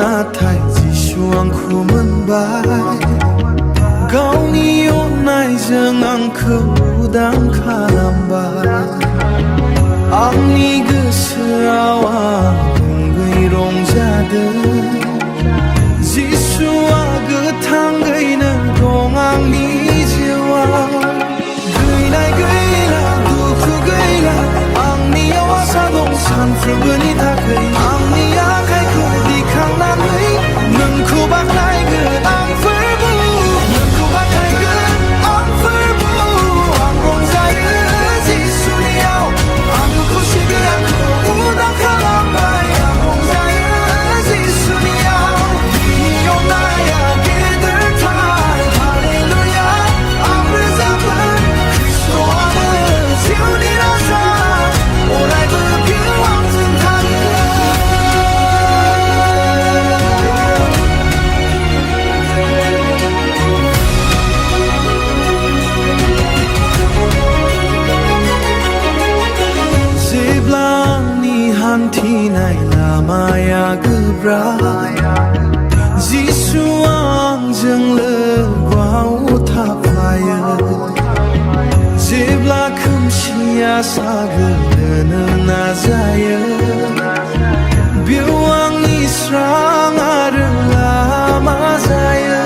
नाथाय जिसु आंखौ मोनबाय गावनि अननायजों आंखौ उदां खालामबाय आंनि गोसोआव आबुङै रंजादों जिसुआ गोथाङैनो दं आंनि जिउआव गैनाय गैला दुखु गैला आंनियाव आसा दं सानफ्रोमबोनि थाखाय आंनि आखाइखौ दिखांनानै नोंखौ बाख्नायगोन आं फोरबो नोंखौ बाख्नायगोन आं फोरबो आं रंजायो जिसुनियाव आंखौ खुसिबो आंखौ उदां खालामबाय आं रंजायो जिसुनियाव बिनि अननाया गेदेरथार हालेलुया आं रोजाबगोन ख्रिस्ट'आनो जिउनि राजा अरायबो बियो आंजों थायो जेब्ला आंनि हान्थिनाय लामाया गोब्राब जिसुआ आंजों लोगोआव थाफायो जेब्ला खोमसिया साग्लोबनो नाजायो बेयाव आंनि स्रां आरो लामा जायो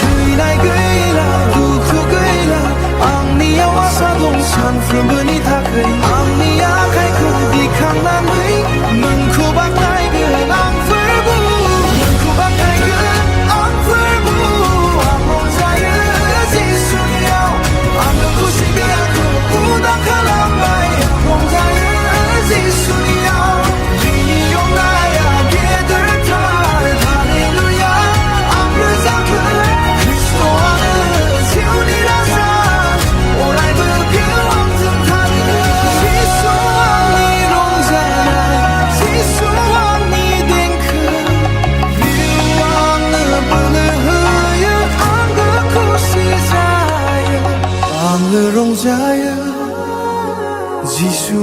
गैनाय गैला दुखु गैला आंनियाव आसा दं सानफ्रोमबोनि थाखाय आंनि आखाइखौ दिखांनानै नोंखौ बाख्नायगोन आं फोरबो नोंखौ बाख्नायगोन आं फोरबो आं रंजायो जिसुनियाव आंखौ खुसिबो आंखौ उदां खालामबाय आं रंजायो जिसुनियाव बिनि अननाया गेदेरथार हालेलुया आं रोजाबगोन ख्रिस्ट'आनो जिउनि राजा अरायबो बियो आंजों थायो जिसु आंनि रंजानाय जिसु आंनि देंखो बियो आंनो बोलो होयो आंबो खुसि जायो आंनो रंजायो जिसु